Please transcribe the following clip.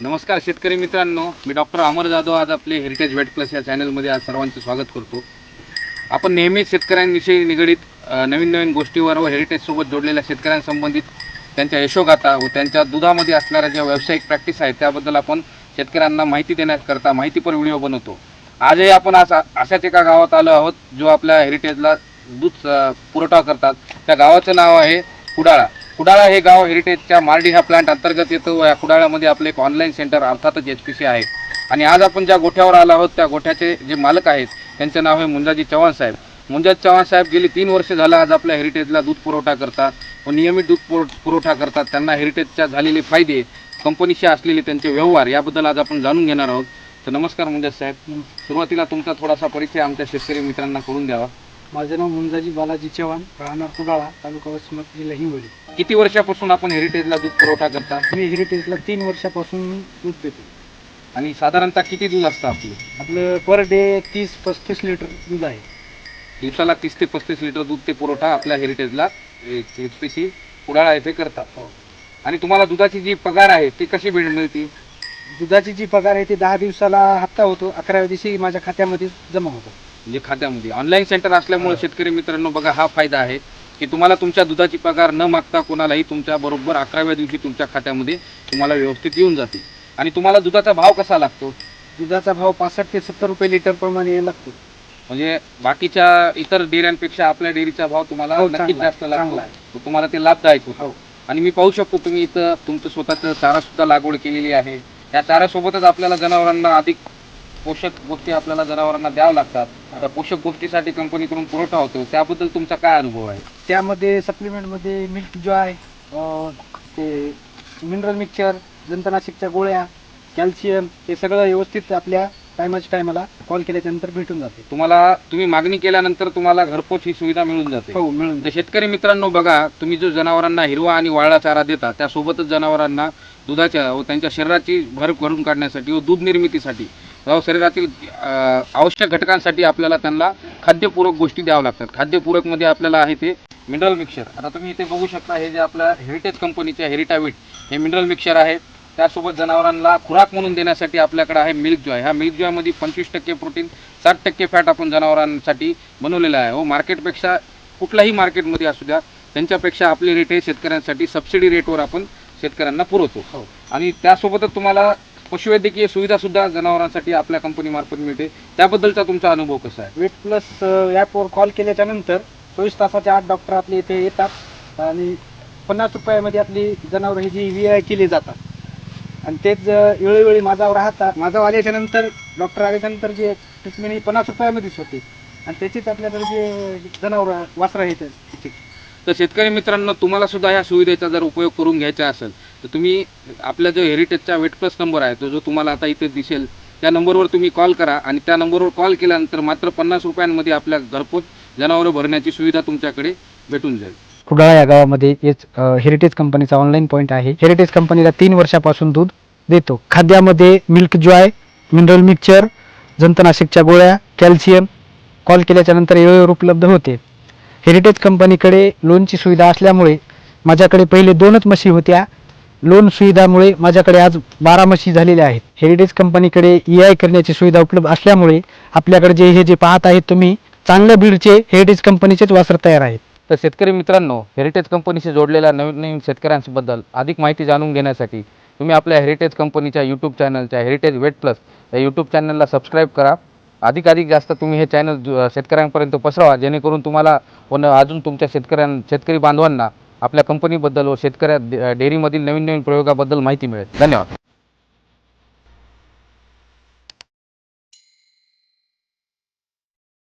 नमस्कार शेतकरी मित्रांनो, मी डॉक्टर अमर जाधव आज आपले हेरिटेज वेट प्लस या चॅनलमध्ये आज सर्वांचं स्वागत करतो. आपण नेहमीच शेतकऱ्यांविषयी निगडीत नवीन नवीन गोष्टीवर व हेरिटेजसोबत जोडलेल्या शेतकऱ्यांसंबंधित त्यांच्या यशोगाथा व त्यांच्या दुधामध्ये असणाऱ्या ज्या व्यावसायिक प्रॅक्टिस आहेत त्याबद्दल आपण शेतकऱ्यांना माहिती देण्याकरता माहितीपर व्हिडिओ बनवतो. आजही आपण अशाच एका गावात आलो आहोत जो आपल्या हेरिटेजला दूध पुरवठा करतात. त्या गावाचं नाव आहे कुडाळा. कुडाळा हे गाव हेरिटेजच्या मार्डी ह्या प्लांट अंतर्गत येतं व या कुडाळ्यामध्ये आपले एक ऑनलाईन सेंटर अर्थातच HPC आहे. आणि आज आपण ज्या गोठ्यावर आलो आहोत त्या गोठ्याचे जे मालक आहेत त्यांचं नाव आहे मुंजाजी चव्हाण साहेब. मुंजाजी चव्हाण साहेब गेली 3 वर्ष झालं आज आपल्या हेरिटेजला दूध पुरवठा करतात व नियमित दूध पुरवठा करतात. त्यांना हेरिटेजच्या झालेले फायदे, कंपनीशी असलेले त्यांचे व्यवहार याबद्दल आज आपण जाणून घेणार आहोत. तर नमस्कार मुंजाजी साहेब, सुरुवातीला तुमचा थोडासा परिचय आमच्या शेतकरी मित्रांना करून द्यावा. माझं नाव मुंजाजी बालाजी चव्हाण, राहणार कुडाळा, तालुका वसमत, जिल्हा हिंगोली. किती वर्षापासून आपण हेरिटेजला दूध पुरवठा करता? मी हेरिटेजला 3 वर्षापासून दूध देतो. आणि साधारणतः किती दूध असतं आपलं पर डे 30-35 लिटर दूध आहे. दिवसाला 30 ते 35 लिटर दूध ते पुरवठा आपल्या हेरिटेजला HPC कुडाळा येथे करतात. आणि तुम्हाला दुधाची जी पगार आहे ती कशी मिळते? दुधाची जी पगार आहे ती 10 दिवसाला हप्ता होतो, 11व्या दिवशी माझ्या खात्यामध्ये जमा होतो. म्हणजे खात्यामध्ये ऑनलाईन सेंटर असल्यामुळे शेतकरी मित्रांनो बघा हा फायदा आहे की तुम्हाला तुमच्या दुधाची पगार न मागता कोणालाही तुमच्या बरोबर 11व्या दिवशी तुमच्या खात्यामध्ये तुम्हाला व्यवस्थित येऊन जाते. आणि तुम्हाला दुधाचा भाव कसा लागतो? दुधाचा भाव 65 ते 70 रुपये लिटर प्रमाणे लागतो. म्हणजे बाकीच्या इतर डेअऱ्यांपेक्षा आपल्या डेअरीचा भाव तुम्हाला नक्कीच जास्त लागतो. तुम्हाला ते लाभदायक होतं. आणि मी पाहू शकतो तुम्ही इथं तुमचं स्वतःचं चारा सुद्धा लागवड केलेली आहे. या चाऱ्यासोबतच आपल्याला जनावरांना अधिक पोषक गोष्टी आपल्याला जनावरांना द्यावं लागतात. त्या पोषक गोष्टीसाठी कंपनीकडून पुरवठा होतो, त्याबद्दल तुमचा काय अनुभव आहे? त्यामध्ये सप्लिमेंटमध्ये मिल्क जॉय, ते मिनरल मिक्सचर, जंतुनाशकच्या गोळ्या, कॅल्शियम हे सगळं व्यवस्थित आपल्या टायमाला कॉल केल्याच्यानंतर भेटून जाते. तुम्ही मागणी केल्यानंतर तुम्हाला घरपोच ही सुविधा मिळून जाते. हो, मिळून. तर शेतकरी मित्रांनो बघा, तुम्ही जो जनावरांना हिरवा आणि वाळला चारा देता त्यासोबतच जनावरांना दुधाच्या व त्यांच्या शरीराची भर भरून काढण्यासाठी व दूध निर्मितीसाठी व शरीरातील आवश्यक घटकांसाठी आपल्याला त्यांना खाद्यपूरक गोष्टी द्याव्या लागतात. खाद्यपूरकमध्ये आपल्याला आहे ते मिनरल मिक्सचर. आता तुम्ही इथे बघू शकता हे जे आपल्या हेरिटेज कंपनीचे हेरिटाविट हे मिनरल मिक्सचर आहे. त्यासोबत जनावरांना खुराक म्हणून देण्यासाठी आपल्याकडे आहे मिल्क जॉय. ह्या मिल्क जॉयमध्ये 25% प्रोटीन, 60% फॅट आपण जनावरांसाठी बनवलेला आहे. व मार्केटपेक्षा कुठल्याही मार्केटमध्ये असू द्या त्यांच्यापेक्षा आपले रेट हे शेतकऱ्यांसाठी सबसिडी रेटवर आपण शेतकऱ्यांना पुरवतो. आणि त्यासोबतच तुम्हाला पशुवैद्यकीय सुविधा सुद्धा जनावरांसाठी आपल्या कंपनीमार्फत मिळते. त्याबद्दलचा तुमचा अनुभव कसा आहे? वेट प्लस ॲपवर कॉल केल्याच्या नंतर 24 तासाच्या आत डॉक्टर आपले इथे येतात आणि 50 रुपयामध्ये आपली जनावरं ही जी VI केली जातात. आणि तेच वेळोवेळी माझ्यावर राहतात. माझ्यावर आल्याच्यानंतर डॉक्टर आल्याच्यानंतर जे ट्रीटमेंट ही 50 रुपयामध्येच होते. आणि त्याचीच आपल्याकडे जे जनावरं वासरं आहेत. तर शेतकरी मित्रांनो तुम्हाला सुद्धा ह्या सुविधेचा जर उपयोग करून घ्यायचा असेल तर तुम्ही आपल्या जो हेरिटेजचा वेट प्लस नंबर आहे तो जो तुम्हाला आता इथे दिसेल त्या नंबरवर तुम्ही कॉल करा. आणि त्या नंबरवर कॉल केल्यानंतर मात्र 50 रुपयांमध्ये आपल्या घरपोच जनावरं भरण्याची सुविधा तुमच्याकडे भेटून जाईल. कुडाळा या गावामध्ये हेरिटेज कंपनीचा ऑनलाईन पॉईंट आहे. हेरिटेज कंपनीला 3 वर्षापासून दूध देतो. खाद्यामध्ये मिल्क जॉय, मिनरल मिक्सचर, जंतुनाशकच्या गोळ्या, कॅल्शियम कॉल केल्याच्या नंतर वेळेवर उपलब्ध होते. हेरिटेज कंपनीकडे लोनची सुविधा असल्यामुळे माझ्याकडे पहिले 2च म्हशी होत्या. लोन सुविधामुळे माझ्याकडे आज 12 म्हशी झालेल्या आहेत. हेरिटेज कंपनीकडे EI करण्याची सुविधा उपलब्ध असल्यामुळे आपल्याकडे हे जे पाहत आहेत तुम्ही चांगल्या ब्रीडचे हेरिटेज कंपनीचेच वासर तयार आहेत. तर शेतकरी मित्रांनो हेरिटेज कंपनीशी जोडलेल्या नवीन नवीन शेतकऱ्यांबद्दल अधिक माहिती जाणून घेण्यासाठी तुम्ही आपल्या हेरिटेज कंपनीच्या यूट्यूब चॅनलच्या हेरिटेज वेट प्लस या यूट्यूब चॅनलला सबस्क्राईब करा. अधिकाधिक जास्त तुम्ही हे चॅनल शेतकऱ्यांपर्यंत पसरवा जेणेकरून तुम्हाला अजून तुमच्या शेतकरी बांधवांना आपल्या कंपनीबद्दल व डेअरीमधील नवीन नवीन प्रयोगाबद्दल माहिती मिळेल. धन्यवाद.